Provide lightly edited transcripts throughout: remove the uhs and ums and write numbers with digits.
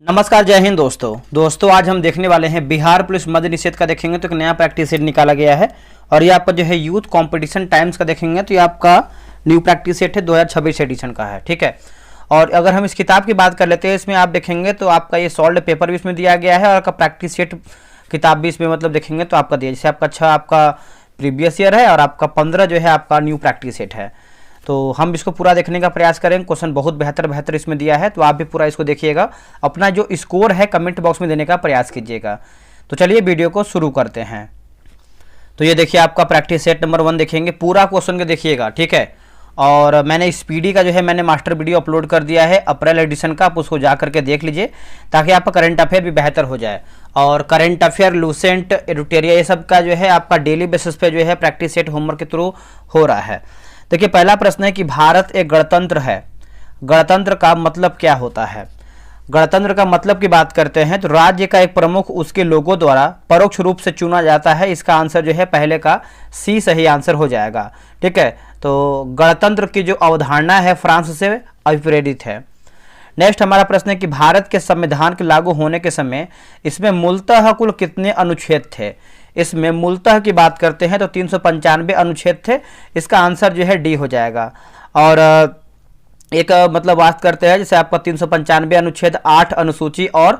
नमस्कार, जय हिंद दोस्तों आज हम देखने वाले हैं बिहार पुलिस मद्य निषेध का। देखेंगे तो एक नया प्रैक्टिस सेट निकाला गया है और ये आपका जो है यूथ कंपटीशन टाइम्स का देखेंगे तो ये आपका न्यू प्रैक्टिस सेट है 2026 एडिशन का है। ठीक है, और अगर हम इस किताब की बात कर लेते हैं, इसमें आप देखेंगे तो आपका ये सॉल्व पेपर भी इसमें दिया गया है और आपका प्रैक्टिस सेट किताब भी इसमें मतलब देखेंगे तो आपका दिया, जैसे आपका 6 आपका प्रीवियस ईयर है और आपका 15 जो है आपका न्यू प्रैक्टिस सेट है। तो हम इसको पूरा देखने का प्रयास करेंगे। क्वेश्चन बहुत बेहतर इसमें दिया है, तो आप भी पूरा इसको देखिएगा। अपना जो स्कोर है कमेंट बॉक्स में देने का प्रयास कीजिएगा। तो चलिए वीडियो को शुरू करते हैं। तो ये देखिए आपका प्रैक्टिस सेट नंबर 1 देखेंगे, पूरा क्वेश्चन को देखिएगा। ठीक है, और मैंने इस पीडी का जो है मैंने मास्टर वीडियो अपलोड कर दिया है अप्रैल एडिशन का, आप उसको जा करके देख लीजिए ताकि आपका करंट अफेयर भी बेहतर हो जाए। और करंट अफेयर, लूसेंट, एडिटोरिया ये सब का जो है आपका डेली बेसिस पे जो है प्रैक्टिस सेट होमवर्क के थ्रू हो रहा है। देखिए पहला प्रश्न है कि भारत एक गणतंत्र है, गणतंत्र का मतलब क्या होता है। गणतंत्र का मतलब की बात करते हैं तो राज्य का एक प्रमुख उसके लोगों द्वारा परोक्ष रूप से चुना जाता है। इसका आंसर जो है पहले का सी सही आंसर हो जाएगा। ठीक है, तो गणतंत्र की जो अवधारणा है फ्रांस से अभिप्रेरित है। नेक्स्ट हमारा प्रश्न है कि भारत के संविधान के लागू होने के समय इसमें मूलतः कुल कितने अनुच्छेद थे। इसमें मूलतः की बात करते हैं तो 395 अनुच्छेद थे। इसका आंसर जो है डी हो जाएगा। और एक मतलब बात करते हैं जैसे आपका 395 अनुच्छेद, 8 अनुसूची और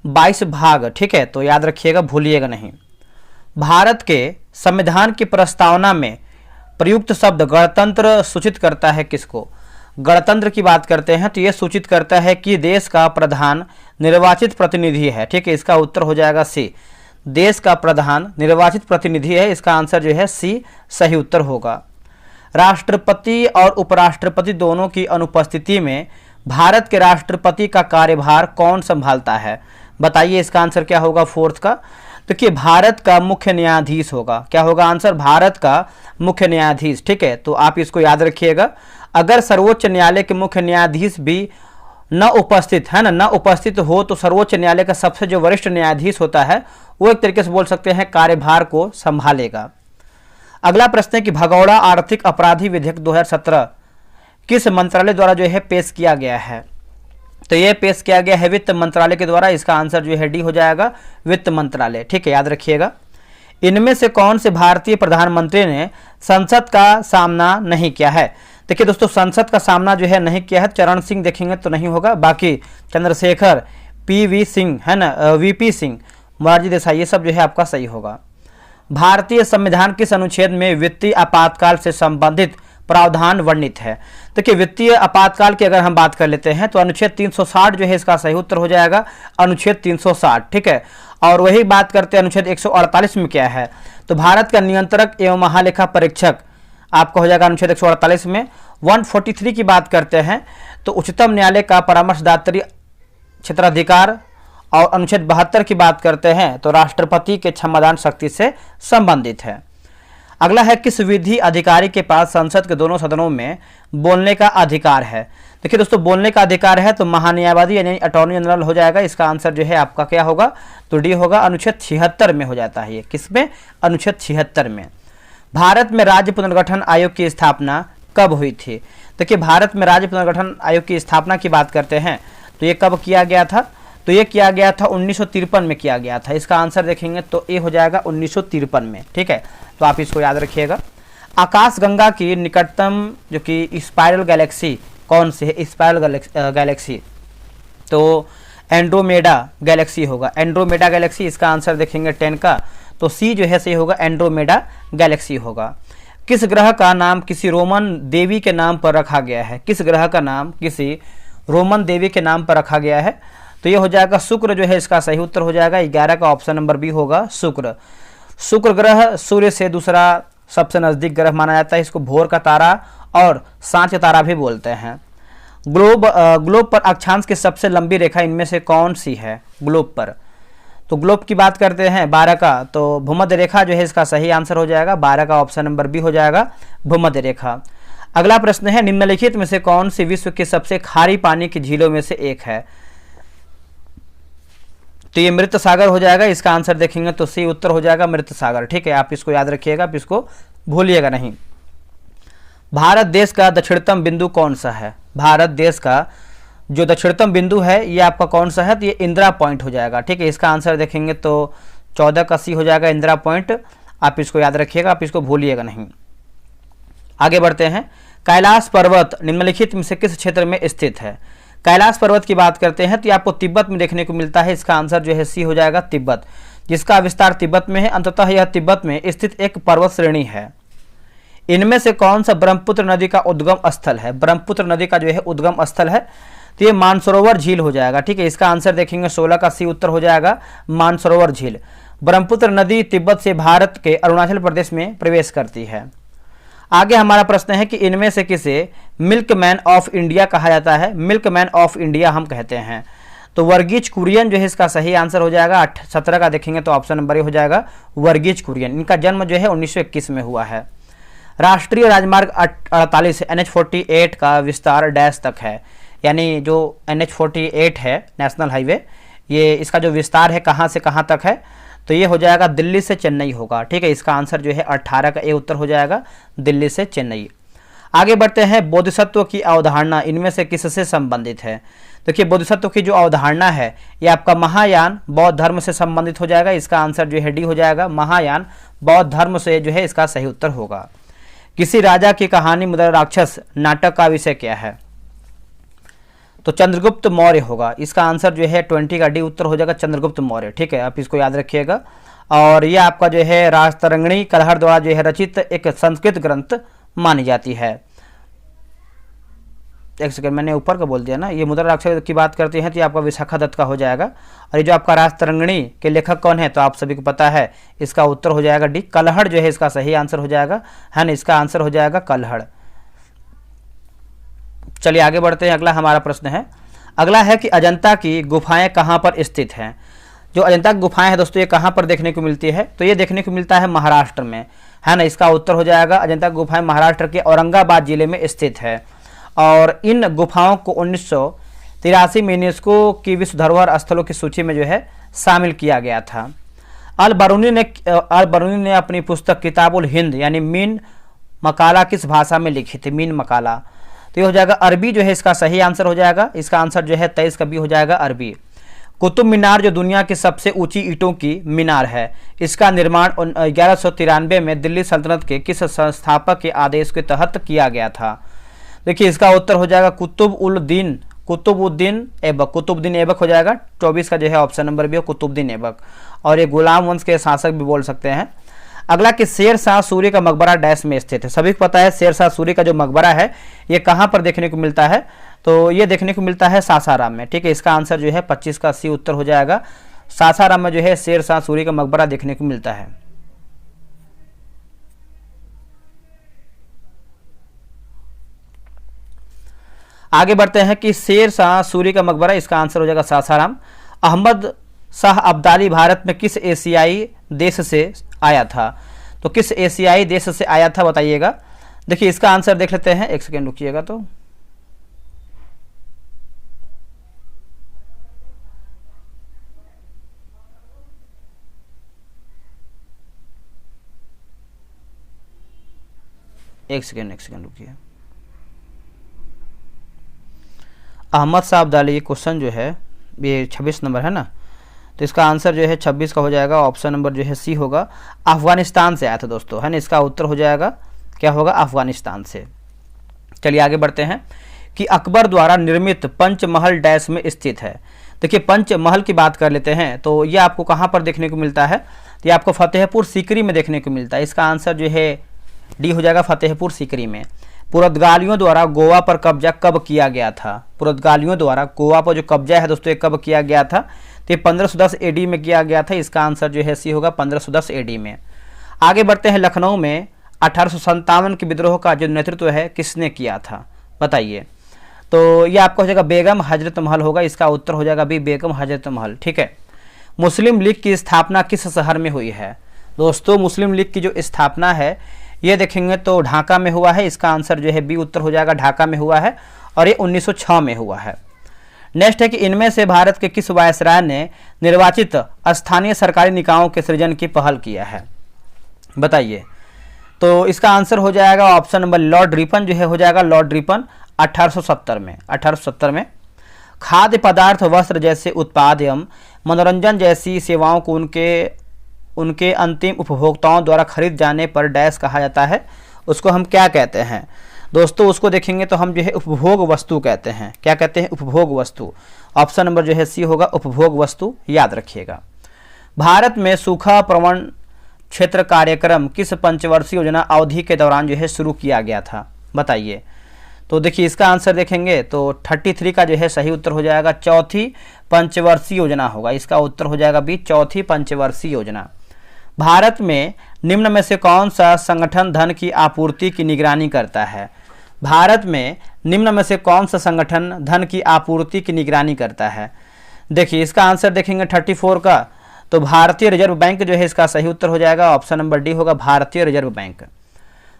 22 भाग। ठीक है, तो याद रखिएगा, भूलिएगा नहीं। भारत के संविधान की प्रस्तावना में प्रयुक्त शब्द गणतंत्र सूचित करता है किसको। गणतंत्र की बात करते हैं तो यह सूचित करता है कि देश का प्रधान निर्वाचित प्रतिनिधि है। ठीक है, इसका उत्तर हो जाएगा सी, देश का प्रधान निर्वाचित प्रतिनिधि है। इसका आंसर जो है सी सही उत्तर होगा। राष्ट्रपति और उपराष्ट्रपति दोनों की अनुपस्थिति में भारत के राष्ट्रपति का कार्यभार कौन संभालता है। बताइए इसका आंसर क्या होगा फोर्थ का। देखिए भारत का मुख्य न्यायाधीश होगा। क्या होगा आंसर, भारत का मुख्य न्यायाधीश। ठीक है, तो आप इसको याद रखिएगा। अगर सर्वोच्च न्यायालय के मुख्य न्यायाधीश भी न उपस्थित है न उपस्थित हो तो सर्वोच्च न्यायालय का सबसे जो वरिष्ठ न्यायाधीश होता है वो एक तरीके से बोल सकते हैं कार्यभार को संभालेगा। अगला प्रश्न है कि भगौड़ा आर्थिक अपराधी विधेयक 2017 किस मंत्रालय द्वारा जो है पेश किया गया है। तो ये पेश किया गया है वित्त मंत्रालय के द्वारा। इसका आंसर जो है डी हो जाएगा, वित्त मंत्रालय। ठीक है, याद रखिएगा। इनमें से कौन से भारतीय प्रधानमंत्री ने संसद का सामना नहीं किया है। देखिए दोस्तों, संसद का सामना जो है नहीं किया है। चरण सिंह देखेंगे तो नहीं होगा, बाकी चंद्रशेखर, पीवी सिंह है ना, वीपी सिंह, मोरारजी देसाई, ये सब जो है आपका सही होगा। भारतीय संविधान किस अनुच्छेद में वित्तीय आपातकाल से संबंधित प्रावधान वर्णित है। देखिए वित्तीय आपातकाल की अगर हम बात कर लेते हैं तो अनुच्छेद 360 जो है इसका सही उत्तर हो जाएगा, अनुच्छेद 360। ठीक है, और वही बात करते हैं अनुच्छेद 148 में क्या है। तो भारत का नियंत्रक एवं महालेखा परीक्षक आपका हो जाएगा अनुच्छेद 148 में। 143 की बात करते हैं तो उच्चतम न्यायालय का परामर्शदात्री क्षेत्राधिकार। और अनुच्छेद 72 की बात करते हैं तो राष्ट्रपति के क्षमादान शक्ति से संबंधित है। अगला है किस विधि अधिकारी के पास संसद के दोनों सदनों में बोलने का अधिकार है। देखिए दोस्तों, बोलने का अधिकार है तो महान्यायवादी यानी अटॉर्नी जनरल हो जाएगा। इसका आंसर जो है आपका क्या होगा, तो डी होगा। अनुच्छेद 76 में हो जाता है ये, किसमें, अनुच्छेद 76 में। भारत में राज्य पुनर्गठन आयोग की स्थापना कब हुई थी। देखिए भारत में राज्य पुनर्गठन आयोग की स्थापना की बात करते हैं तो ये कब किया गया था, तो ये किया गया था 1953 में किया गया था। इसका आंसर देखेंगे तो ये हो जाएगा 1953 में। ठीक है, तो आप इसको याद रखिएगा। आकाशगंगा की निकटतम जो कि स्पाइरल गैलेक्सी कौन सी है, स्पाइरल गैलेक्सी, तो एंड्रोमेडा गैलेक्सी होगा, एंड्रोमेडा गैलेक्सी। इसका आंसर देखेंगे 10 का, तो सी जो है सही होगा, एंड्रोमेडा गैलेक्सी होगा। किस ग्रह का नाम किसी रोमन देवी के नाम पर रखा गया है। किस ग्रह का नाम किसी रोमन देवी के नाम पर रखा गया है, तो ये हो जाएगा शुक्र जो है इसका सही उत्तर हो जाएगा। 11 का ऑप्शन नंबर बी होगा शुक्र। शुक्र ग्रह सूर्य से दूसरा सबसे नजदीक ग्रह माना जाता है। इसको भोर का तारा और सांच तारा भी बोलते हैं। ग्लोब पर अक्षांश की सबसे लंबी रेखा इनमें से कौन सी है। ग्लोब पर, तो ग्लोब की बात करते हैं 12 का, तो भूमध्य रेखा जो है इसका सही आंसर हो जाएगा। 12 का ऑप्शन नंबर बी हो जाएगा, भूमध्य रेखा। अगला प्रश्न है निम्नलिखित में से कौन सी विश्व की सबसे खारी पानी की झीलों में से एक है। तो ये मृत सागर हो जाएगा। इसका आंसर देखेंगे तो सी उत्तर हो जाएगा, मृत सागर। ठीक है, आप इसको याद रखिएगा, आप इसको भूलिएगा नहीं। भारत देश का दक्षिणतम बिंदु कौन सा है। भारत देश का जो दक्षिणतम बिंदु है ये आपका कौन सा है, तो ये इंदिरा पॉइंट हो जाएगा। ठीक है, इसका आंसर देखेंगे तो 14 हो जाएगा इंदिरा पॉइंट। आप इसको याद रखिएगा, आप इसको भूलिएगा नहीं। आगे बढ़ते हैं। कैलाश पर्वत निम्नलिखित में से किस क्षेत्र में स्थित है? कैलाश पर्वत की बात करते हैं तो ये आपको तिब्बत में देखने को मिलता है। इसका आंसर जो है सी हो जाएगा तिब्बत, जिसका विस्तार तिब्बत में है। अंततः यह तिब्बत में स्थित एक पर्वत श्रेणी है। इनमें से कौन सा ब्रह्मपुत्र नदी का उद्गम स्थल है? ब्रह्मपुत्र नदी का जो है उद्गम स्थल है तो ये मानसरोवर झील हो जाएगा। ठीक है, इसका आंसर देखेंगे 16 का सी उत्तर हो जाएगा मानसरोवर झील। ब्रह्मपुत्र नदी तिब्बत से भारत के अरुणाचल प्रदेश में प्रवेश करती है। आगे हमारा प्रश्न है कि इनमें से किसे मिल्कमैन ऑफ इंडिया कहा जाता है? मिल्कमैन ऑफ इंडिया हम कहते हैं। तो वर्गीज कुरियन जो है इसका सही आंसर हो जाएगा। 17 का देखेंगे तो ऑप्शन नंबर ए हो जाएगा वर्गीज कुरियन। इनका जन्म जो है 1921 में हुआ है। राष्ट्रीय राजमार्ग 48 NH48 का विस्तार डैश तक है, यानी जो NH48 है नेशनल हाईवे, ये इसका जो विस्तार है कहाँ से कहाँ तक है, तो ये हो जाएगा दिल्ली से चेन्नई होगा। ठीक है, इसका आंसर जो है 18 का ए उत्तर हो जाएगा दिल्ली से चेन्नई। आगे बढ़ते हैं। बोधिसत्व की अवधारणा इनमें से किससे संबंधित है? देखिए, बोधिसत्व की जो अवधारणा है ये आपका महायान बौद्ध धर्म से संबंधित हो जाएगा। इसका आंसर जो है डी हो जाएगा, महायान बौद्ध धर्म से जो है इसका सही उत्तर होगा। किसी राजा की कहानी मुद्रा राक्षस नाटक का विषय क्या है? तो चंद्रगुप्त मौर्य होगा। इसका आंसर जो है 20 का डी उत्तर हो जाएगा चंद्रगुप्त मौर्य। ठीक है, आप इसको याद रखिएगा। और ये आपका जो है राजतरंगिणी कलहर द्वारा जो है रचित एक संस्कृत ग्रंथ मानी जाती है। एक सेकंड, मैंने ऊपर का बोल दिया ना, ये मुद्रा राक्षस की बात करते हैं तो ये आपका विशाखा दत्त का हो जाएगा। और ये जो आपका राजतरंगिणी के लेखक कौन है, तो आप सभी को पता है, इसका उत्तर हो जाएगा डी कलहड़ जो है इसका सही आंसर हो जाएगा, है ना। इसका आंसर हो जाएगा कलहड़। चलिए आगे बढ़ते हैं। अगला हमारा प्रश्न है, अगला है कि अजंता की गुफाएं कहाँ पर स्थित हैं? जो अजंता की गुफाएं हैं दोस्तों ये कहाँ पर देखने को मिलती है? तो ये देखने को मिलता है महाराष्ट्र में, है ना। इसका उत्तर हो जाएगा अजंता की गुफाएं महाराष्ट्र के औरंगाबाद जिले में स्थित है। और इन गुफाओं को 1983 में यूनेस्को की विश्व धरोहर स्थलों की सूची में जो है शामिल किया गया था। अल बरूनी ने अपनी पुस्तक किताबुल हिंद यानी मीन मकाला किस भाषा में लिखी थी? मीन मकाला, तो ये हो जाएगा अरबी जो है इसका सही आंसर हो जाएगा। इसका आंसर जो है 23 का भी हो जाएगा अरबी। कुतुब मीनार जो दुनिया की सबसे ऊंची ईंटों की मीनार है, इसका निर्माण 1193 में दिल्ली सल्तनत के किस संस्थापक के आदेश के तहत किया गया था? देखिए, इसका उत्तर हो जाएगा कुतुबुद्दीन ऐबक हो जाएगा। 24 का जो है ऑप्शन नंबर बी हो कुतुबुद्दीन ऐबक। और ये गुलाम वंश के शासक भी बोल सकते हैं। अगला कि शेर शाह सूरी का मकबरा डैश में स्थित है। सभी को पता है शेर शाह सूरी का जो मकबरा है ये कहाँ पर देखने को मिलता है? तो ये देखने को मिलता है सासाराम में। ठीक है, इसका आंसर जो है 25 का सी उत्तर हो जाएगा। सासाराम में जो है शेर शाह सूरी का मकबरा देखने को मिलता है। आगे बढ़ते हैं कि शेर शाह सूरी का मकबरा, इसका आंसर हो जाएगा सासाराम। अहमद शाह अब्दाली भारत में किस एशियाई देश से आया था? तो किस एशियाई देश से आया था बताइएगा। देखिए, इसका आंसर देख लेते हैं, एक सेकेंड रुकिएगा। तो एक सेकेंड रुकिए। अहमद शाह अब्दाली क्वेश्चन जो है ये 26 नंबर है ना, तो इसका आंसर जो है 26 का हो जाएगा। ऑप्शन नंबर जो है सी होगा। अफगानिस्तान से आया था दोस्तों, है ना। इसका उत्तर हो जाएगा क्या होगा? अफगानिस्तान से। चलिए आगे बढ़ते हैं कि अकबर द्वारा निर्मित पंचमहल डैश में स्थित है। देखिए, पंचमहल की बात कर लेते हैं तो ये आपको कहाँ पर देखने को मिलता है? तो ये आपको फतेहपुर सीकरी में देखने को मिलता है। इसका आंसर जो है डी हो जाएगा फतेहपुर सीकरी में। पुर्तगालियों द्वारा गोवा पर कब्जा कब किया गया था? पुर्तगालियों द्वारा गोवा पर जो कब्जा है दोस्तों ये कब किया गया था? तो ये 1510 एडी में किया गया था। इसका आंसर जो है सी होगा 1510 एडी में। आगे बढ़ते हैं। लखनऊ में 1857 के विद्रोह का जो नेतृत्व है किसने किया था बताइए? तो ये आपका हो जाएगा बेगम हजरत महल होगा। इसका उत्तर हो जाएगा बी बेगम हजरत महल। ठीक है। मुस्लिम लीग की स्थापना किस शहर में हुई है? दोस्तों, मुस्लिम लीग की जो स्थापना है ये देखेंगे तो ढाका में हुआ है। इसका आंसर जो है बी उत्तर हो जाएगा, ढाका में हुआ है और ये 1906 में हुआ है। नेक्स्ट है कि इनमें से भारत के किस वायसराय ने निर्वाचित स्थानीय सरकारी निकायों के सृजन की पहल किया है बताइए? तो इसका आंसर हो जाएगा ऑप्शन नंबर लॉर्ड रिपन जो है हो जाएगा लॉर्ड रिपन 1870 में। खाद्य पदार्थ, वस्त्र जैसे उत्पाद एवं मनोरंजन जैसी सेवाओं को उनके अंतिम उपभोक्ताओं द्वारा खरीद जाने पर डैश कहा जाता है। उसको हम क्या कहते हैं दोस्तों? उसको देखेंगे तो हम जो है उपभोग वस्तु कहते हैं। क्या कहते हैं? उपभोग वस्तु। ऑप्शन नंबर जो है सी होगा, उपभोग वस्तु, याद रखिएगा। भारत में सूखा प्रवण क्षेत्र कार्यक्रम किस पंचवर्षीय योजना अवधि के दौरान जो है शुरू किया गया था? बताइए। तो देखिए इसका आंसर देखेंगे तो 33 का जो है सही उत्तर हो जाएगा चौथी पंचवर्षीय योजना होगा। इसका उत्तर हो जाएगा बी, चौथी पंचवर्षीय योजना। भारत में निम्न में से कौन सा संगठन धन की आपूर्ति की निगरानी करता है? भारत में निम्न में से कौन सा संगठन धन की आपूर्ति की निगरानी करता है? देखिए इसका आंसर देखेंगे 34 का, तो भारतीय रिजर्व बैंक जो है इसका सही उत्तर हो जाएगा। ऑप्शन नंबर डी होगा, भारतीय रिजर्व बैंक।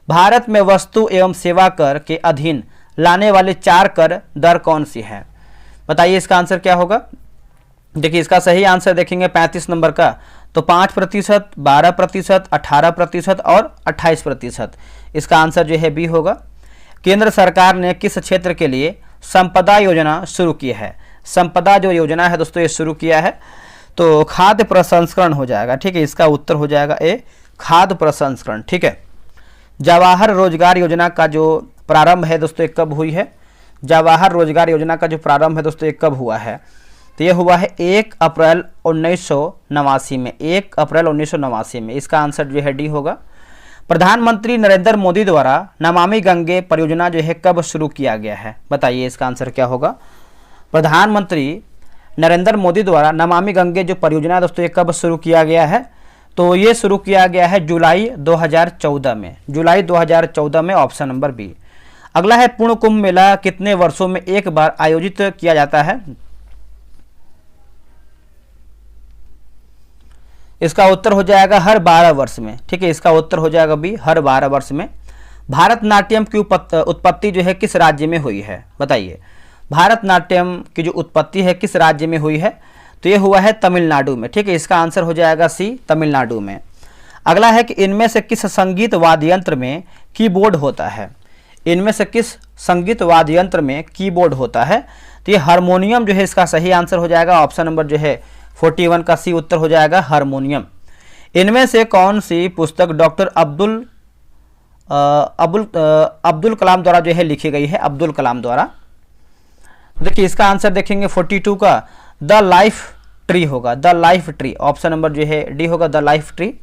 भारत में वस्तु एवं सेवा कर के अधीन लाने वाले 4 कर दर कौन सी है? बताइए इसका आंसर क्या होगा? देखिए इसका सही आंसर देखेंगे 35 नंबर का, तो 5%, 12%, 18% और 28%। इसका आंसर जो है बी होगा। केंद्र सरकार ने किस क्षेत्र के लिए संपदा योजना शुरू की है? संपदा जो योजना है दोस्तों ये शुरू किया है तो खाद्य प्रसंस्करण हो जाएगा। ठीक है, इसका उत्तर हो जाएगा ए, खाद्य प्रसंस्करण। ठीक है, जवाहर रोजगार योजना का जो प्रारंभ है दोस्तों ये कब हुई है? जवाहर रोजगार योजना का जो प्रारंभ है दोस्तों ये कब हुआ है? तो ये हुआ है 1 अप्रैल 1989 में। 1 अप्रैल 1989 में। इसका आंसर जो है डी होगा। प्रधानमंत्री नरेंद्र मोदी द्वारा नमामि गंगे परियोजना जो है कब शुरू किया गया है? बताइए इसका आंसर क्या होगा? प्रधानमंत्री नरेंद्र मोदी द्वारा नमामि गंगे जो परियोजना दोस्तों ये कब शुरू किया गया है? तो ये शुरू किया गया है जुलाई 2014 में। जुलाई 2014 में, ऑप्शन नंबर बी। अगला है पूर्ण कुंभ मेला कितने वर्षों में एक बार आयोजित किया जाता है? इसका उत्तर हो जाएगा हर 12 वर्ष में। ठीक है, इसका उत्तर हो जाएगा बी, हर 12 वर्ष में। भारतनाट्यम की उत्पत्ति जो है किस राज्य में हुई है? बताइए। भारतनाट्यम की जो उत्पत्ति है किस राज्य में हुई है? तो ये हुआ है तमिलनाडु में। ठीक है, इसका आंसर हो जाएगा सी, तमिलनाडु में। अगला है कि इनमें से किस संगीत वाद्य यंत्र में कीबोर्ड होता है? इनमें से किस संगीत वाद्य यंत्र में कीबोर्ड होता है? तो ये हारमोनियम जो है इसका सही आंसर हो जाएगा। ऑप्शन नंबर जो है 41 का सी उत्तर हो जाएगा, हारमोनियम। इनमें से कौन सी पुस्तक डॉक्टर अब्दुल कलाम द्वारा जो है लिखी गई है? अब्दुल कलाम द्वारा। देखिए इसका आंसर देखेंगे 42 का, द लाइफ ट्री होगा, the life tree. Option number जो है डी होगा, the life tree.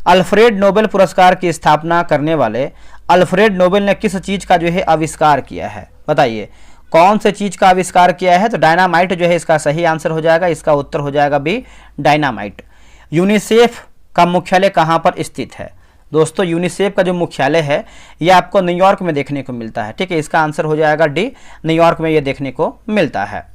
Alfred Nobel पुरस्कार की स्थापना करने वाले अल्फ्रेड नोबेल ने किस चीज का जो है आविष्कार किया है? बताइए कौन से चीज का आविष्कार किया है? तो डायनामाइट जो है इसका सही आंसर हो जाएगा। इसका उत्तर हो जाएगा बी, डायनामाइट। यूनिसेफ का मुख्यालय कहाँ पर स्थित है? दोस्तों यूनिसेफ का जो मुख्यालय है ये आपको न्यूयॉर्क में देखने को मिलता है। ठीक है, इसका आंसर हो जाएगा डी, न्यूयॉर्क में ये देखने को मिलता है।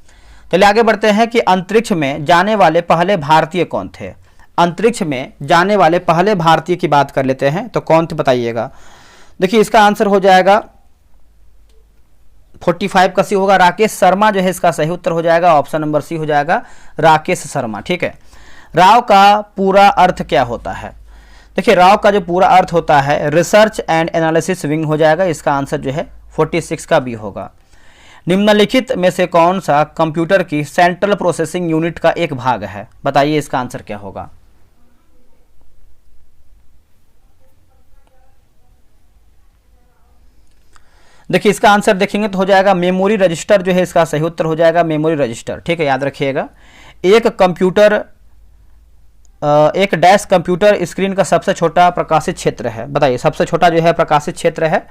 चलिए आगे बढ़ते हैं कि अंतरिक्ष में जाने वाले पहले भारतीय कौन थे? अंतरिक्ष में जाने वाले पहले भारतीय की बात कर लेते हैं, तो कौन थे बताइएगा। देखिए इसका आंसर हो जाएगा 45 का सी होगा, राकेश शर्मा जो है इसका सही उत्तर हो जाएगा। ऑप्शन नंबर सी हो जाएगा, राकेश शर्मा। ठीक है, राव का पूरा अर्थ क्या होता है? देखिए राव का जो पूरा अर्थ होता है रिसर्च एंड एनालिसिस विंग हो जाएगा। इसका आंसर जो है 46 का बी होगा। निम्नलिखित में से कौन सा कंप्यूटर की सेंट्रल प्रोसेसिंग यूनिट का एक भाग है? बताइए इसका आंसर क्या होगा। देखिए इसका आंसर देखेंगे तो हो जाएगा मेमोरी रजिस्टर जो है इसका सही उत्तर हो जाएगा, मेमोरी रजिस्टर। ठीक है, याद रखिएगा। एक डैश कंप्यूटर स्क्रीन का सबसे छोटा प्रकाशित क्षेत्र है। बताइए सबसे छोटा जो है प्रकाशित क्षेत्र है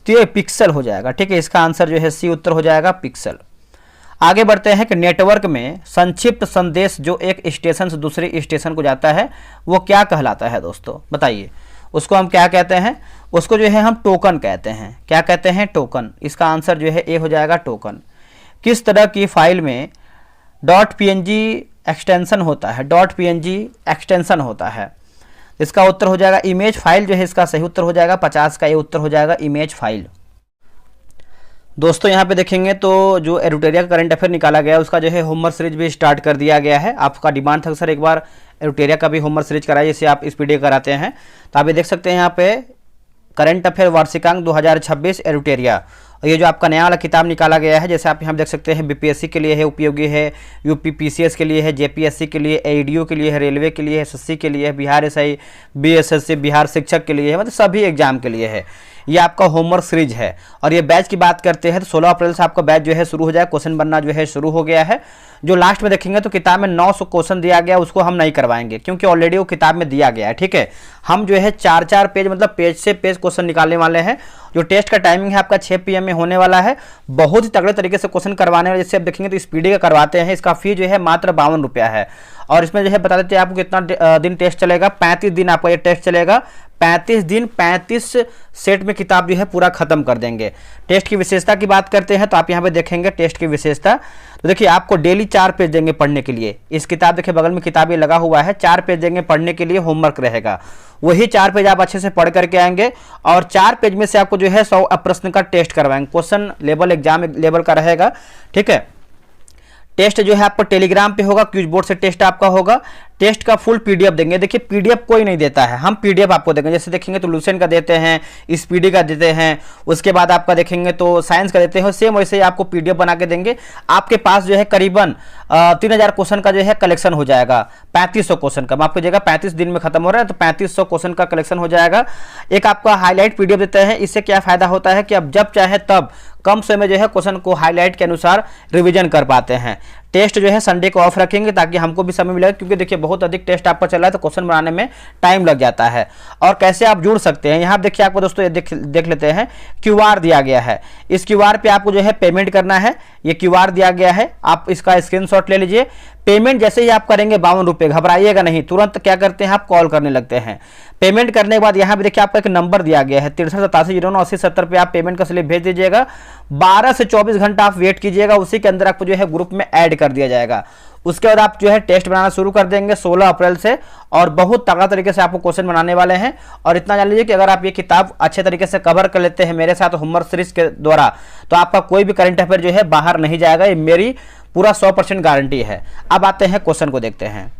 तो ये पिक्सल हो जाएगा। ठीक है, इसका आंसर जो है सी उत्तर हो जाएगा, पिक्सल। आगे बढ़ते हैं कि नेटवर्क में संक्षिप्त संदेश जो एक स्टेशन से दूसरे स्टेशन को जाता है वो क्या कहलाता है दोस्तों? बताइए उसको हम क्या कहते हैं? उसको जो है हम टोकन कहते हैं। क्या कहते हैं? टोकन। इसका आंसर जो है ए हो जाएगा, टोकन। किस तरह की फाइल में .png एक्सटेंशन होता है? .png एक्सटेंशन होता है। इसका उत्तर हो जाएगा इमेज फाइल जो है इसका सही उत्तर हो जाएगा, 50 का ये उत्तर हो जाएगा, इमेज फाइल। दोस्तों यहाँ पे देखेंगे तो जो एडुटेरिया का करंट अफेयर निकाला गया है उसका जो है होमवर्क सीरीज भी स्टार्ट कर दिया गया है। आपका डिमांड था सर एक बार एडुटेरिया का भी होमवर्क सीरीज कराइए, जिससे आप इस पीडीएफ कराते हैं। तो आप ये देख सकते हैं यहाँ पे करंट अफेयर वार्षिकांक 2026 एडुटेरिया, और ये जो आपका नया वाला किताब निकाला गया है, जैसे आप यहाँ देख सकते हैं, बीपीएससी के लिए है, उपयोगी है, यूपीपीसीएस के लिए है, जेपीएससी के लिए, एडीओ के लिए है, रेलवे के लिए है, एसएससी के लिए है, बिहार एसआई, बीएसएससी, बिहार शिक्षक के लिए है, मतलब सभी एग्जाम के लिए है। ये आपका होमवर्क सीरीज है। और ये बैच की बात करते हैं तो 16 अप्रैल से आपका बैच जो है शुरू हो जाए, क्वेश्चन बनना जो है शुरू हो गया है। जो लास्ट में देखेंगे तो किताब में 900 क्वेश्चन दिया गया, उसको हम नहीं करवाएंगे क्योंकि ऑलरेडी वो किताब में दिया गया है, ठीक है। हम जो है 4-4 पेज, मतलब पेज से पेज क्वेश्चन निकालने वाले हैं। जो टेस्ट का टाइमिंग है आपका 6 PM में होने वाला है। बहुत ही तगड़े तरीके से क्वेश्चन करवाने वाले, जैसे आप देखेंगे तो स्पीडी का करवाते हैं। इसका फी जो है मात्र 52 रुपया है। और इसमें जो है बता देते हैं आपको कितना दिन टेस्ट चलेगा। 35 दिन आपका ये टेस्ट चलेगा। 35 दिन 35 सेट में किताब जो है पूरा खत्म कर देंगे। टेस्ट की विशेषता की बात करते हैं तो आप यहाँ पे देखेंगे टेस्ट की विशेषता। तो देखिए आपको डेली 4 पेज देंगे पढ़ने के लिए। इस किताब देखिए बगल में किताब ये लगा हुआ है, 4 पेज देंगे पढ़ने के लिए, होमवर्क रहेगा। वही 4 पेज आप अच्छे से पढ़ करके आएंगे और 4 पेज में से आपको जो है 100 प्रश्न का टेस्ट करवाएंगे। क्वेश्चन लेवल एग्जाम लेवल का रहेगा, ठीक है। टेस्ट जो है आपको टेलीग्राम पे होगा, क्विज बोर्ड से टेस्ट आपका होगा। टेस्ट का फुल पीडीएफ देंगे। देखिए पीडीएफ कोई नहीं देता है, हम पीडीएफ आपको देंगे। जैसे देखेंगे तो लुसेंट का देते हैं, स्पीडी का देते हैं, उसके बाद आपका देखेंगे तो साइंस का देते हैं। सेम वैसे ही आपको पीडीएफ बना के देंगे। आपके पास जो है करीबन 3000 क्वेश्चन का जो है कलेक्शन हो जाएगा। 3500 क्वेश्चन का, माफ कीजिएगा, 35 दिन में खत्म हो रहा है तो 3500 क्वेश्चन का कलेक्शन हो जाएगा। एक आपका हाईलाइट पीडीएफ देते हैं। इससे क्या फायदा होता है कि आप जब चाहे तब कम समय में जो है क्वेश्चन को हाईलाइट के अनुसार रिवीजन कर पाते हैं। टेस्ट जो है संडे को ऑफ रखेंगे ताकि हमको भी समय मिलेगा, क्योंकि देखिए बहुत अधिक टेस्ट आपका चल रहा है तो क्वेश्चन बनाने में टाइम लग जाता है। और कैसे आप जुड़ सकते हैं, यहाँ देखिए आपको दोस्तों ये देख लेते हैं। क्यूआर दिया गया है, इस क्यूआर पे आपको जो है पेमेंट करना है। ये क्यूआर दिया गया है, आप इसका स्क्रीनशॉट ले लीजिए। पेमेंट जैसे ही आप करेंगे 52 रुपये, घबराइएगा नहीं, तुरंत क्या करते हैं आप कॉल करने लगते हैं। पेमेंट करने के बाद यहाँ पे देखिए आपका एक नंबर दिया गया है 6387098070 पे आप पेमेंट का स्लिप भेज दीजिएगा। 12 से 24 घंटा आप वेट कीजिएगा, उसी के अंदर आपको जो है ग्रुप में ऐड कर दिया जाएगा। उसके बाद आप जो है टेस्ट बनाना शुरू कर देंगे 16 अप्रैल से, और बहुत तगड़ा तरीके से आपको क्वेश्चन बनाने वाले हैं। और इतना जान लीजिए कि अगर आप ये किताब अच्छे तरीके से कवर कर लेते हैं मेरे साथ होमवर्क सीरीज के द्वारा, तो आपका कोई भी करंट अफेयर जो है बाहर नहीं जाएगा। ये मेरी पूरा 100% गारंटी है। अब आते हैं क्वेश्चन को देखते हैं।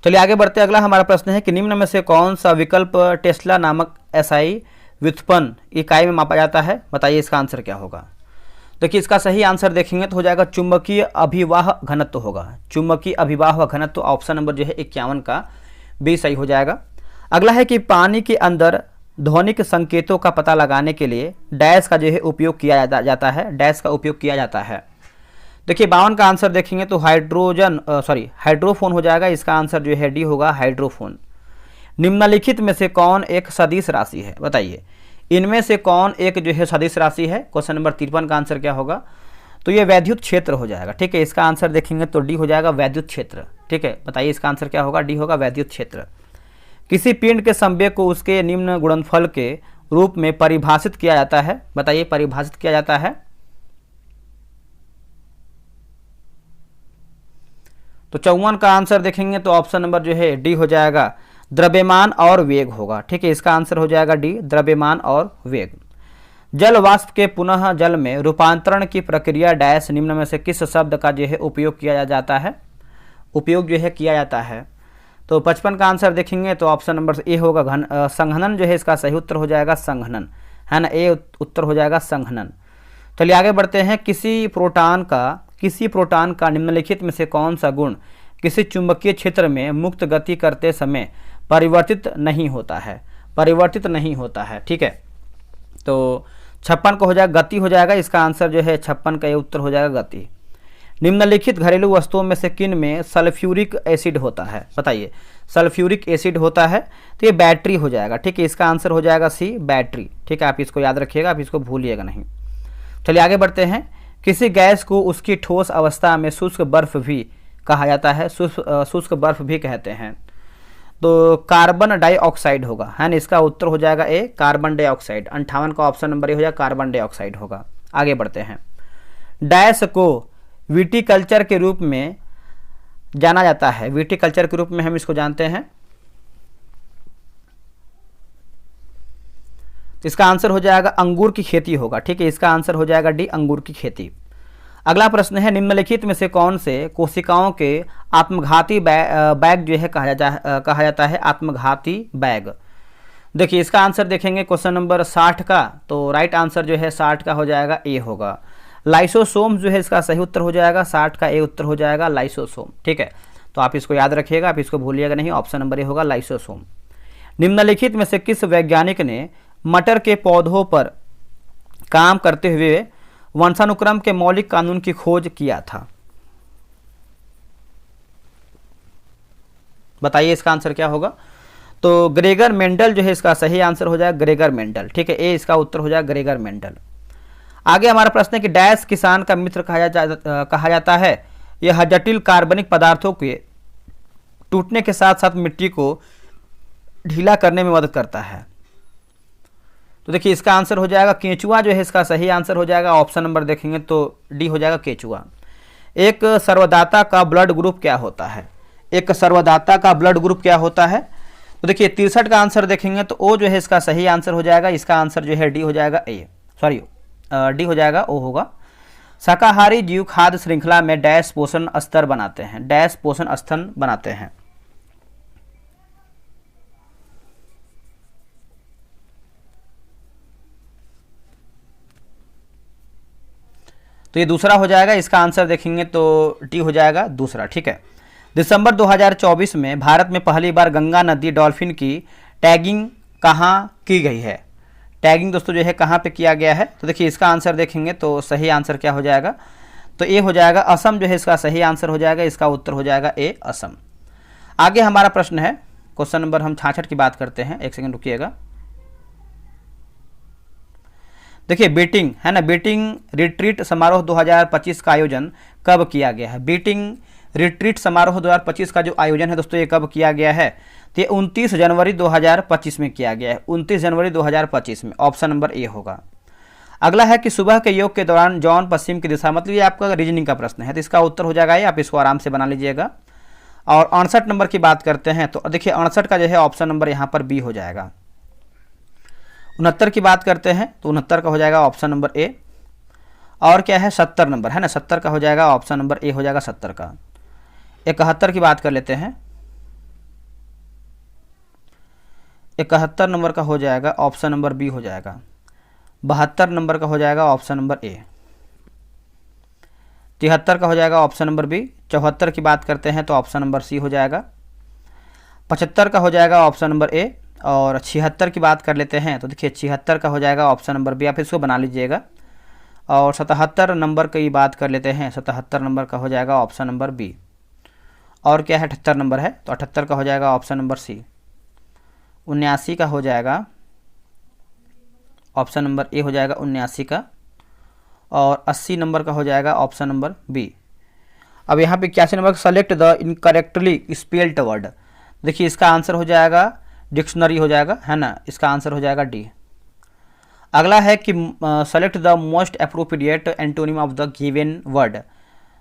चलिए आगे बढ़ते हैं। अगला हमारा प्रश्न है कि निम्न में से कौन सा विकल्प टेस्ला नामक एसआई व्युत्पन्न इकाई में मापा जाता है, बताइए इसका आंसर क्या होगा। देखिए इसका सही आंसर देखेंगे तो हो जाएगा चुंबकीय अभिवाह घनत्व होगा। चुंबकीय अभिवाह घनत्व ऑप्शन नंबर जो है 51 का बी सही हो जाएगा। अगला है कि पानी के अंदर ध्वनिक संकेतों का पता लगाने के लिए डैश का जो है उपयोग किया जाता है, डैश का उपयोग किया जाता है। देखिए 52 का आंसर देखेंगे तो हाइड्रोफोन हो जाएगा। इसका आंसर जो है डी होगा, हाइड्रोफोन। निम्नलिखित में से कौन एक सदिश राशि है, बताइए इनमें से कौन एक जो है सदिश राशि है। क्वेश्चन नंबर 53 का आंसर क्या होगा, तो ये वैद्युत क्षेत्र हो जाएगा, ठीक है। इसका आंसर देखेंगे तो डी हो जाएगा, वैद्युत क्षेत्र, ठीक है। बताइए इसका आंसर क्या होगा, डी होगा, वैद्युत क्षेत्र। किसी पिंड के संवेग को उसके निम्न गुणनफल के रूप में परिभाषित किया जाता है, बताइए परिभाषित किया जाता है। तो 54 का आंसर देखेंगे तो ऑप्शन नंबर जो है डी हो जाएगा, द्रव्यमान और वेग होगा, ठीक है। इसका आंसर हो जाएगा डी, द्रव्यमान और वेग। जल वाष्प के पुनः जल में रूपांतरण की प्रक्रिया डैश निम्न में से किस शब्द का जो है उपयोग किया जाता है, उपयोग जो है किया जाता है। तो 55 का आंसर देखेंगे तो ऑप्शन नंबर ए होगा, संघनन जो है इसका सही उत्तर हो जाएगा, संघनन, है ना, ए उत्तर हो जाएगा संघनन। चलिए आगे बढ़ते हैं। किसी प्रोटॉन का निम्नलिखित में से कौन सा गुण किसी चुंबकीय क्षेत्र में मुक्त गति करते समय परिवर्तित नहीं होता है, परिवर्तित नहीं होता है, ठीक है। तो 56 को हो जाएगा, गति हो जाएगा। इसका आंसर जो है 56 का ये उत्तर हो जाएगा, गति। निम्नलिखित घरेलू वस्तुओं में से किन में सल्फ्यूरिक एसिड होता है, बताइए सल्फ्यूरिक एसिड होता है, तो ये बैटरी हो जाएगा, ठीक है। इसका आंसर हो जाएगा सी, बैटरी, ठीक है। आप इसको याद रखिएगा, आप इसको भूलिएगा नहीं। चलिए आगे बढ़ते हैं। किसी गैस को उसकी ठोस अवस्था में शुष्क बर्फ भी कहा जाता है, शुष्क बर्फ भी कहते हैं। तो कार्बन डाइऑक्साइड होगा, है ना। इसका उत्तर हो जाएगा ए, कार्बन डाइऑक्साइड। 58 का ऑप्शन नंबर ए हो जाएगा, कार्बन डाइऑक्साइड होगा। आगे बढ़ते हैं। डैश को विटिकल्चर के रूप में जाना जाता है, विटिकल्चर के रूप में हम इसको जानते हैं। इसका आंसर हो जाएगा अंगूर की खेती होगा, ठीक है। इसका आंसर हो जाएगा डी, अंगूर की खेती। अगला प्रश्न है, निम्नलिखित में से कौन से कोशिकाओं के आत्मघाती बैग जो है कहा जाता है, आत्मघाती बैग। देखिए इसका आंसर देखेंगे क्वेश्चन नंबर 60 का, तो राइट आंसर जो है 60 का हो जाएगा ए होगा। लाइसोसोम जो है इसका सही उत्तर हो जाएगा, 60 का ए उत्तर हो जाएगा लाइसोसोम। ठीक है, तो आप इसको याद रखिएगा, आप इसको भूलिएगा नहीं, ऑप्शन नंबर ए होगा लाइसोसोम। निम्नलिखित में से किस वैज्ञानिक ने मटर के पौधों पर काम करते हुए वंशानुक्रम के मौलिक कानून की खोज किया था? बताइए इसका आंसर क्या होगा। तो ग्रेगर मेंडल जो है इसका सही आंसर हो जाएगा ग्रेगर मेंडल। ठीक है, ए इसका उत्तर हो जाएगा ग्रेगर मेंडल। आगे हमारा प्रश्न है कि डैश किसान का मित्र कहा जाता है। यह जटिल कार्बनिक पदार्थों के टूटने के साथ साथ मिट्टी को ढीला करने में मदद करता है। तो देखिए इसका आंसर हो जाएगा केंचुआ जो है इसका सही आंसर हो जाएगा। ऑप्शन नंबर देखेंगे तो डी हो जाएगा केंचुआ। एक सर्वदाता का ब्लड ग्रुप क्या होता है? एक सर्वदाता का ब्लड ग्रुप क्या होता है? तो देखिए 63 का आंसर देखेंगे तो ओ जो है इसका सही आंसर हो जाएगा। इसका आंसर जो है डी हो जाएगा डी हो जाएगा, ओ होगा। शाकाहारी जीव खाद्य श्रृंखला में डैश पोषण स्तर बनाते हैं, डैश पोषण स्तन बनाते हैं। तो ये दूसरा हो जाएगा, इसका आंसर देखेंगे तो डी हो जाएगा दूसरा। ठीक है, दिसंबर 2024 में भारत में पहली बार गंगा नदी डॉल्फिन की टैगिंग कहाँ की गई है? टैगिंग दोस्तों जो है कहाँ पे किया गया है? तो देखिए इसका आंसर देखेंगे तो सही आंसर क्या हो जाएगा, तो ए हो जाएगा असम जो है इसका सही आंसर हो जाएगा। इसका उत्तर हो जाएगा ए असम। आगे हमारा प्रश्न है क्वेश्चन नंबर हम 66 की बात करते हैं, एक सेकंड रुकिएगा। देखिए बीटिंग है ना, बीटिंग रिट्रीट समारोह 2025 का आयोजन कब किया गया है? बीटिंग रिट्रीट समारोह 2025 का जो आयोजन है दोस्तों ये कब किया गया है? तो ये 29 जनवरी 2025 में किया गया है, 29 जनवरी 2025 में। ऑप्शन नंबर ए होगा। अगला है कि सुबह के योग के दौरान जॉन पश्चिम की दिशा, मतलब ये आपका रीजनिंग का प्रश्न है, तो इसका उत्तर हो जाएगा ये, आप इसको आराम से बना लीजिएगा। और 68 नंबर की बात करते हैं तो देखिए 68 का जो है ऑप्शन नंबर यहाँ पर बी हो जाएगा। 69 की बात करते हैं तो 69 का हो जाएगा ऑप्शन नंबर ए। और क्या है 70 नंबर है ना, 70 का हो जाएगा ऑप्शन नंबर ए हो जाएगा 70 का। 71 की बात कर लेते हैं, 71 नंबर का हो जाएगा ऑप्शन नंबर बी हो जाएगा। 72 नंबर का हो जाएगा ऑप्शन नंबर ए। 73 का हो जाएगा ऑप्शन नंबर बी। 74 की बात करते हैं तो ऑप्शन नंबर सी हो जाएगा। 75 का हो जाएगा ऑप्शन नंबर ए। और 76 की बात कर लेते हैं तो देखिए 76 का हो जाएगा ऑप्शन नंबर बी, आप इसको बना लीजिएगा। और 77 नंबर की बात कर लेते हैं, 77 नंबर का हो जाएगा ऑप्शन नंबर बी। और क्या है 78 नंबर है, तो 78 का हो जाएगा ऑप्शन नंबर सी। 79 का हो जाएगा ऑप्शन नंबर ए हो जाएगा 79 का। और 80 नंबर का हो जाएगा ऑप्शन नंबर बी। अब यहाँ पे 81 number select the incorrectly spelled word, देखिए इसका आंसर हो जाएगा डिक्शनरी हो जाएगा है ना, इसका आंसर हो जाएगा डी। अगला है कि select the most appropriate antonym of the given word,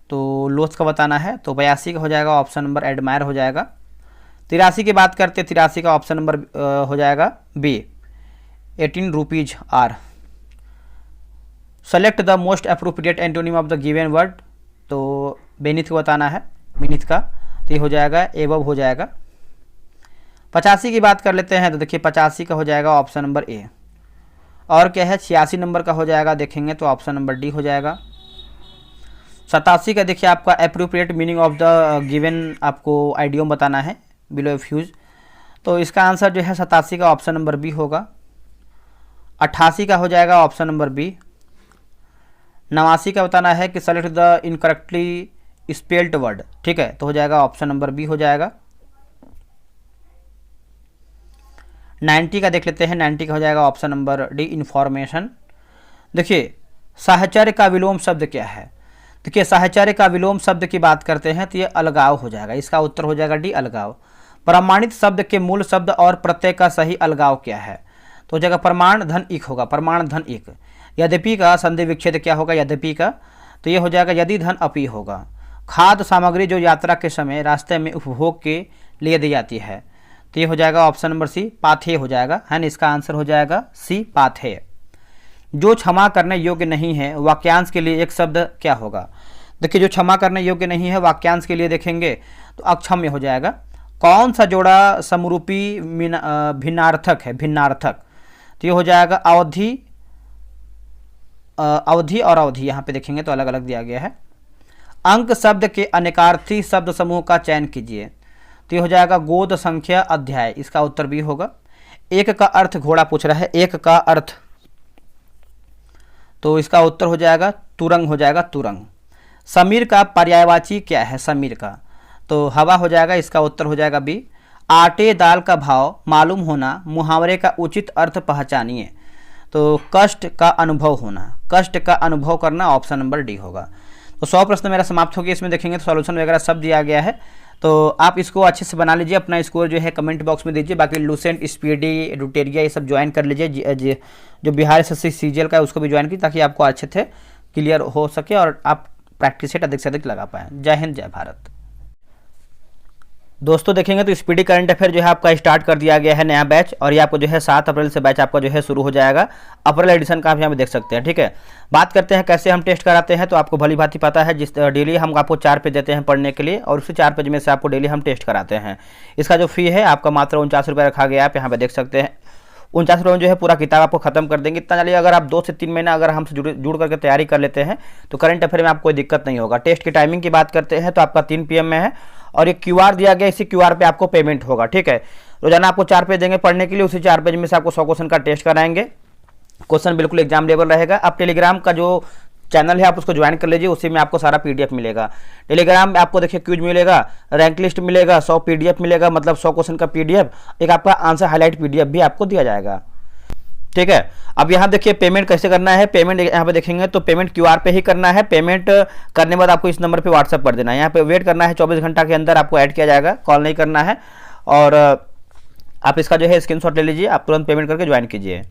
तो लोथ का बताना है, तो 82 का हो जाएगा ऑप्शन नंबर एडमायर हो जाएगा। 83 की बात करते हैं, 83 का ऑप्शन नंबर हो जाएगा B 18 rupees are. Select the most appropriate antonym of the given word, तो बेनिथ को बताना है, बेनिथ का, तो ये हो जाएगा एबव हो जाएगा। 85 की बात कर लेते हैं तो देखिए 85 का हो जाएगा ऑप्शन नंबर ए। और क्या है 86 नंबर का हो जाएगा देखेंगे तो ऑप्शन नंबर डी हो जाएगा। 87 का देखिए आपका appropriate meaning of the given आपको आइडियम बताना है बिलो फ्यूज, तो इसका आंसर जो है 87 का ऑप्शन नंबर बी होगा। 88 का हो जाएगा ऑप्शन नंबर बी। 89 का बताना है कि select the incorrectly spelled word, ठीक है, तो हो जाएगा ऑप्शन नंबर बी हो जाएगा। 90 का देख लेते हैं, 90 का हो जाएगा ऑप्शन नंबर डी इंफॉर्मेशन। देखिए साहचर्य का विलोम शब्द क्या है? देखिए साहचर्य का विलोम शब्द की बात करते हैं तो ये अलगाव हो जाएगा, इसका उत्तर हो जाएगा डी अलगाव। प्रमाणित शब्द के मूल शब्द और प्रत्यय का सही अलगाव क्या है? तो हो जाएगा प्रमाण धन इक होगा, प्रमाण धन इक। यद्यपि का संधि विच्छेद क्या होगा? यद्यपि का, तो ये हो जाएगा यदि धन अपि होगा। खाद्य सामग्री जो यात्रा के समय रास्ते में उपभोग के लिए दी जाती है, तो ये हो जाएगा ऑप्शन नंबर सी पाथेय हो जाएगा है ना, इसका आंसर हो जाएगा सी पाथेय। जो क्षमा करने योग्य नहीं है वाक्यांश के लिए एक शब्द क्या होगा? देखिए जो क्षमा करने योग्य नहीं है वाक्यांश के लिए देखेंगे तो अक्षम्य हो जाएगा। कौन सा जोड़ा समरूपी भिन्नार्थक है, भिन्नार्थक? तो ये हो जाएगा अवधि, अवधि और अवधि, यहाँ पे देखेंगे तो अलग अलग दिया गया है। अंक शब्द के अनेकार्थी शब्द समूह का चयन कीजिए। तो ये हो जाएगा गोद संख्या अध्याय, इसका उत्तर भी होगा। एक का अर्थ घोड़ा पूछ रहा है, एक का अर्थ, तो इसका उत्तर हो जाएगा तुरंग, हो जाएगा तुरंग। समीर का पर्यायवाची क्या है, समीर का? तो हवा हो जाएगा, इसका उत्तर हो जाएगा बी। आटे दाल का भाव मालूम होना, मुहावरे का उचित अर्थ पहचानिए। तो कष्ट का अनुभव होना, कष्ट का अनुभव करना, ऑप्शन नंबर डी होगा। तो 100 प्रश्न मेरा समाप्त हो गया। इसमें देखेंगे तो सॉल्यूशन वगैरह सब दिया गया है, तो आप इसको अच्छे से बना लीजिए। अपना स्कोर जो है कमेंट बॉक्स में दीजिए। बाकी लूसेंट, स्पीडी, रुटेरिया ये सब ज्वाइन कर लीजिए। जो बिहार एसएससी सीजीएल का है उसको भी ज्वाइन कीजिए, ताकि आपको अच्छे से क्लियर हो सके और आप प्रैक्टिस सेट अधिक से अधिक लगा पाएँ। जय हिंद, जय भारत। दोस्तों देखेंगे तो स्पीडी करंट अफेयर जो है आपका स्टार्ट कर दिया गया है नया बैच, और ये आपको जो है 7 अप्रैल से बैच आपका जो है शुरू हो जाएगा। अप्रैल एडिशन का आप यहाँ पे देख सकते हैं, ठीक है। बात करते हैं कैसे हम टेस्ट कराते हैं, तो आपको भली भांति पता है, जिस डेली हम आपको 4 पेज देते हैं पढ़ने के लिए, और उसी 4 पेज में से आपको डेली हम टेस्ट कराते हैं। इसका जो फी है आपका मात्र 49 रुपये रखा गया है, आप यहाँ पे देख सकते हैं। 49 रुपये में जो है पूरा किताब आपको खत्म कर देंगे। इतना चलिए, अगर आप 2 से 3 महीना अगर हमसे जुड़ करके तैयारी कर लेते हैं तो करंट अफेयर में आपको कोई दिक्कत नहीं होगा। टेस्ट की टाइमिंग की बात करते हैं तो आपका 3 PM में है, और एक QR दिया गया, इसी QR पे आपको पेमेंट होगा, ठीक है। रोजाना आपको 4 पेज देंगे पढ़ने के लिए, उसी 4 पेज में से आपको 100 क्वेश्चन का टेस्ट कराएंगे। क्वेश्चन बिल्कुल एग्जाम लेवल रहेगा। आप टेलीग्राम का जो चैनल है आप उसको ज्वाइन कर लीजिए, उसी में आपको सारा PDF मिलेगा। टेलीग्राम में आपको देखिए क्विज मिलेगा, रैंक लिस्ट मिलेगा, 100 PDF मिलेगा, मतलब 100 क्वेश्चन का PDF, एक आपका आंसर हाईलाइट PDF भी आपको दिया जाएगा, ठीक है। अब यहाँ देखिए पेमेंट कैसे करना है। पेमेंट यहाँ पे देखेंगे तो पेमेंट QR पे ही करना है। पेमेंट करने के बाद आपको इस नंबर पे व्हाट्सअप कर देना है। यहाँ पे वेट करना है, 24 घंटा के अंदर आपको ऐड किया जाएगा, कॉल नहीं करना है। और आप इसका जो है स्क्रीनशॉट ले लीजिए, आप तुरंत पेमेंट करके ज्वाइन कीजिए।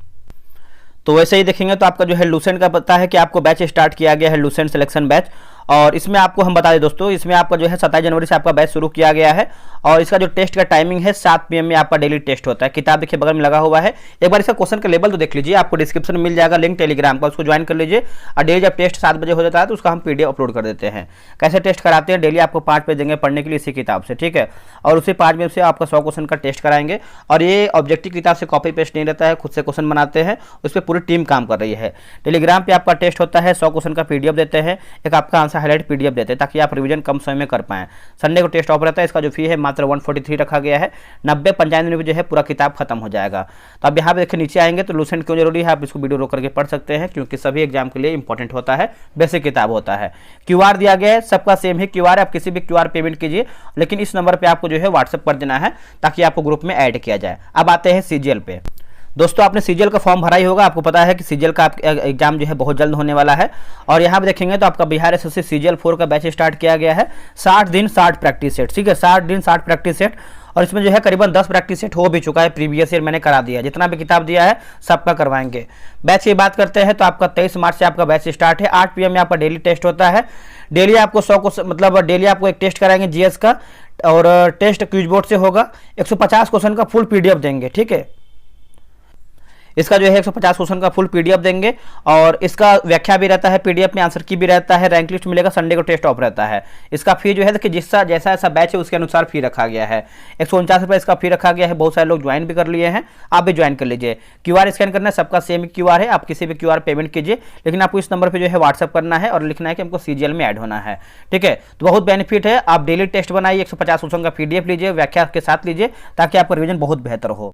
तो वैसे ही देखेंगे तो आपका जो है लूसेंट का पता है कि आपको बैच स्टार्ट किया गया है, लूसेंट सिलेक्शन बैच। और इसमें आपको हम बता दें दोस्तों, इसमें आपका जो है 27 जनवरी से आपका बैच शुरू किया गया है, और इसका जो टेस्ट का टाइमिंग है 7 PM में आपका डेली टेस्ट होता है। किताब देखिए बगल में लगा हुआ है, एक बार इसका क्वेश्चन का लेवल तो देख लीजिए, आपको डिस्क्रिप्शन में मिल जाएगा लिंक टेलीग्राम का, उसको ज्वाइन कर लीजिए। और डेली जब टेस्ट 7 बजे हो जाता है तो उसका हम PDF अपलोड कर देते हैं। कैसे टेस्ट कराते हैं, डेली आपको 5 पेज देंगे पढ़ने के लिए इसी किताब से, ठीक है। और उसी 5 में से आपका 100 क्वेश्चन का टेस्ट कराएंगे। और ये ऑब्जेक्टिव किताब से कॉपी पेस्ट नहीं रहता है, खुद से क्वेश्चन बनाते हैं, उस पर पूरी टीम काम कर रही है। टेलीग्राम पे आपका टेस्ट होता है, 100 क्वेश्चन का PDF देते हैं, एक आपका आंसर हाईलाइट PDF देते हैं, ताकि आप रिवीजन कम समय में कर पाएं। संडे को टेस्ट ऑफ रहता है, इसका जो फी है मात्र 143 रखा गया है। 90-95 दिन में जो है पूरा किताब खत्म हो जाएगा। तो अब यहाँ पे देखिए नीचे आएंगे तो लूसेंट क्यों जरूरी है, आप इसको वीडियो रोक करके पढ़ सकते हैं, क्योंकि सभी एग्जाम के लिए इंपॉर्टेंट होता है, बेसिक किताब होता है। QR दिया गया है, सबका सेम ही QR है, आप किसी भी QR पेमेंट कीजिए, लेकिन इस नंबर पर आपको जो है व्हाट्सएप कर देना है, ताकि आपको ग्रुप में ऐड किया जाए। अब आते हैं CGL पे। दोस्तों आपने सीजीएल का फॉर्म भरा ही होगा, आपको पता है कि सीजीएल का एग्जाम जो है बहुत जल्द होने वाला है। और यहाँ पे देखेंगे तो आपका बिहार एसएससी सीजीएल 4 का बैच स्टार्ट किया गया है। 60 दिन 60 प्रैक्टिस सेट, ठीक है, 60 दिन 60 प्रैक्टिस सेट। और इसमें जो है करीबन 10 प्रैक्टिस सेट हो भी चुका है, प्रीवियस ईयर मैंने करा दिया, जितना भी किताब दिया है सबका करवाएंगे। बैच की बात करते हैं तो आपका 23 मार्च से आपका बैच स्टार्ट है। 8 PM में आपका डेली टेस्ट होता है। डेली आपको 100 को मतलब डेली आपको एक टेस्ट कराएंगे जीएस का, और टेस्ट क्विज बोर्ड से होगा। 150 क्वेश्चन का फुल PDF देंगे, ठीक है। इसका जो है 150 क्वेश्चन का फुल PDF देंगे, और इसका व्याख्या भी रहता है PDF में, आंसर की भी रहता है, रैंक लिस्ट मिलेगा, संडे को टेस्ट ऑफ रहता है। इसका फी जो है कि जैसा जैसा बैच है उसके अनुसार फी रखा गया है। 149 रुपये इसका फी रखा गया है। बहुत सारे लोग ज्वाइन भी कर लिए हैं, आप भी ज्वाइन कर लीजिए। QR स्कैन करना है, सबका सेम QR है, आप किसी भी QR पेमेंट कीजिए, लेकिन आपको इस नंबर पर जो है व्हाट्सअप करना है और लिखना है कि हमको CGL में ऐड होना है, ठीक है। तो बहुत बेनिफिट है, आप डेली टेस्ट बनाइए, 150 क्वेश्चन का PDF लीजिए, व्याख्या के साथ लीजिए, ताकि आपका रिविजन बहुत बेहतर हो।